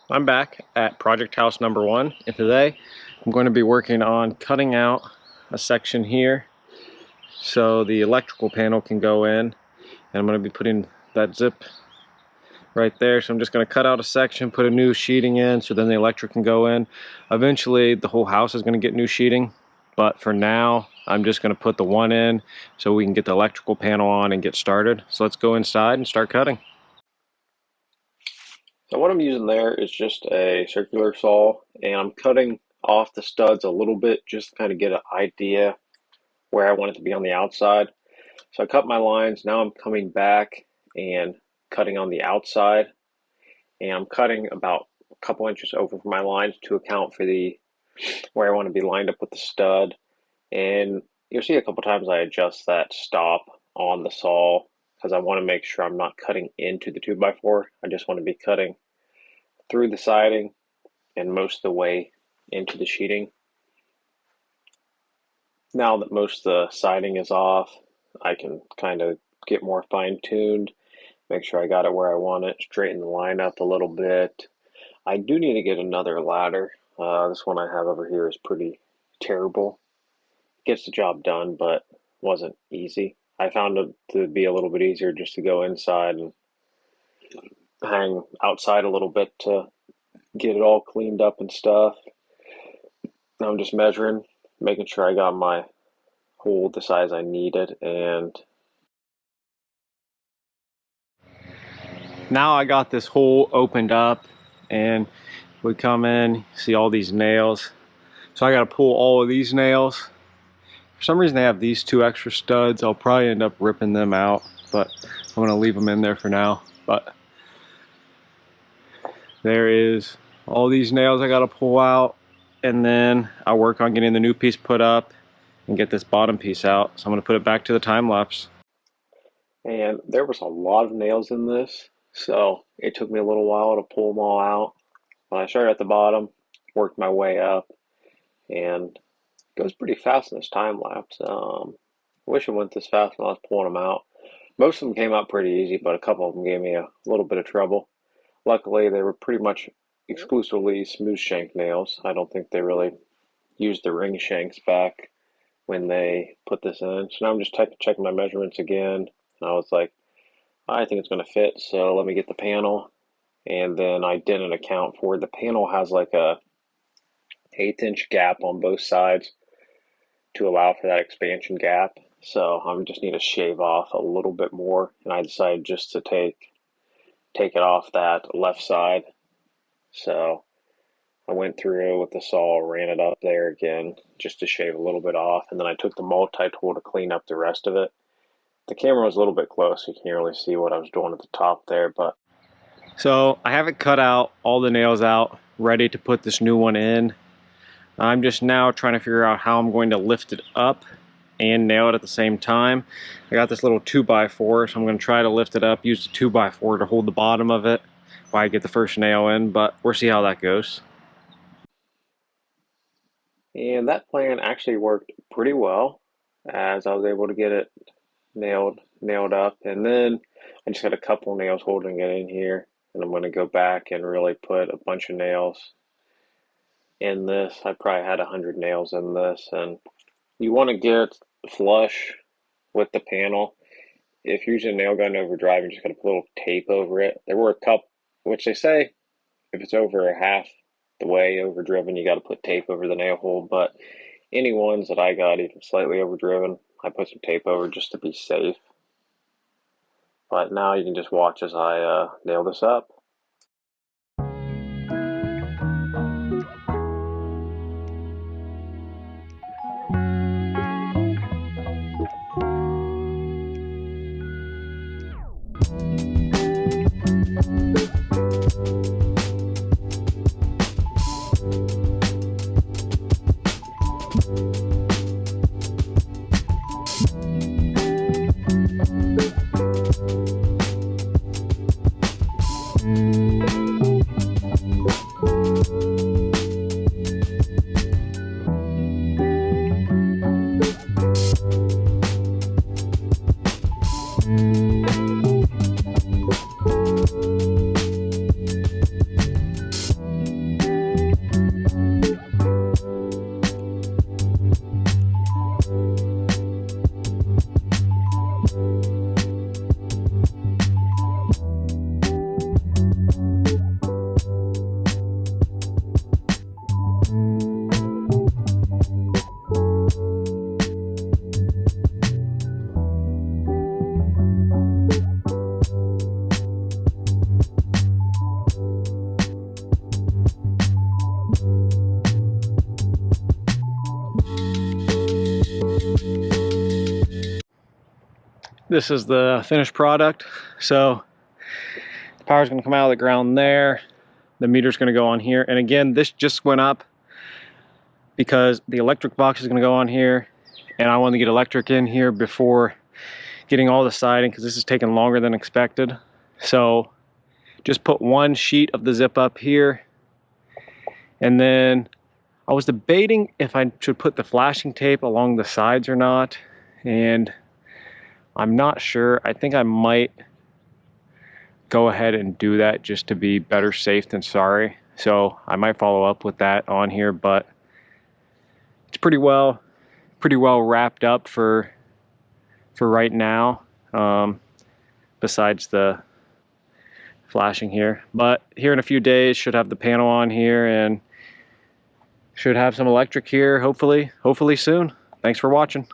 I'm back at project house number 1, and today I'm going to be working on cutting out a section here so the electrical panel can go in, and I'm going to be putting that zip right there. So I'm just going to cut out a section, put a new sheeting in so then the electric can go in. Eventually the whole house is going to get new sheeting, but for now I'm just going to put the one in so we can get the electrical panel on and get started. So let's go inside and start cutting. So what I'm using there is just a circular saw, and I'm cutting off the studs a little bit just to kind of get an idea where I want it to be on the outside. So I cut my lines. Now I'm coming back and cutting on the outside, and I'm cutting about a couple inches over my lines to account for the where I want to be lined up with the stud. And you'll see a couple times I adjust that stop on the saw because I want to make sure I'm not cutting into the 2x4. I just want to be cutting through the siding and most of the way into the sheeting. Now that most of the siding is off, I can kind of get more fine-tuned, make sure I got it where I want it, straighten the line up a little bit. I do need to get another ladder. This one I have over here is pretty terrible. Gets the job done, but wasn't easy. I found it to be a little bit easier just to go inside and hang outside a little bit to get it all cleaned up and stuff. Now I'm just measuring, making sure I got my hole the size I needed, and now I got this hole opened up, and we come in, see all these nails. So I got to pull all of these nails. For some reason they have these 2 extra studs. I'll probably end up ripping them out, but I'm going to leave them in there for now. But there is all these nails I got to pull out, and then I'll work on getting the new piece put up and get this bottom piece out. So I'm going to put it back to the time lapse. And there was a lot of nails in this, so it took me a little while to pull them all out. When I started at the bottom, worked my way up, and it goes pretty fast in this time lapse. I wish it went this fast when I was pulling them out. Most of them came out pretty easy, but a couple of them gave me a little bit of trouble. Luckily, they were pretty much exclusively smooth shank nails. I don't think they really used the ring shanks back when they put this in. So now I'm just checking my measurements again. And I was like, I think it's going to fit, so let me get the panel. And then I didn't account for it. The panel has like a 1/8-inch gap on both sides to allow for that expansion gap. So I just need to shave off a little bit more, and I decided just to take it off that left side. So I went through with the saw, ran it up there again just to shave a little bit off, and then I took the multi-tool to clean up the rest of it. The camera was a little bit close, so you can't really see what I was doing at the top there, but so I have it cut out, all the nails out, ready to put this new one in. I'm just now trying to figure out how I'm going to lift it up and nail it at the same time. I got this little 2x4, so I'm going to try to lift it up, use the 2x4 to hold the bottom of it while I get the first nail in, but we'll see how that goes. And that plan actually worked pretty well, as I was able to get it nailed up, and then I just got a couple nails holding it in here, and I'm going to go back and really put a bunch of nails in this. I probably had 100 nails in this, and you want to get flush with the panel. If you're using a nail gun overdrive, you're just going to put a little tape over it. There were a couple, which they say if it's over half the way overdriven, you got to put tape over the nail hole, but any ones that I got even slightly overdriven, I put some tape over just to be safe. But now you can just watch as I nail this up. this is the finished product. So the power's going to come out of the ground there. The meter's going to go on here. And again, this just went up because the electric box is going to go on here. And I want to get electric in here before getting all the siding, because this is taking longer than expected. So just put one sheet of the zip up here. And then I was debating if I should put the flashing tape along the sides or not. And I'm not sure. I think I might go ahead and do that just to be better safe than sorry. So I might follow up with that on here, but it's pretty well wrapped up for right now, besides the flashing here. But here in a few days should have the panel on here and should have some electric here hopefully soon. Thanks for watching.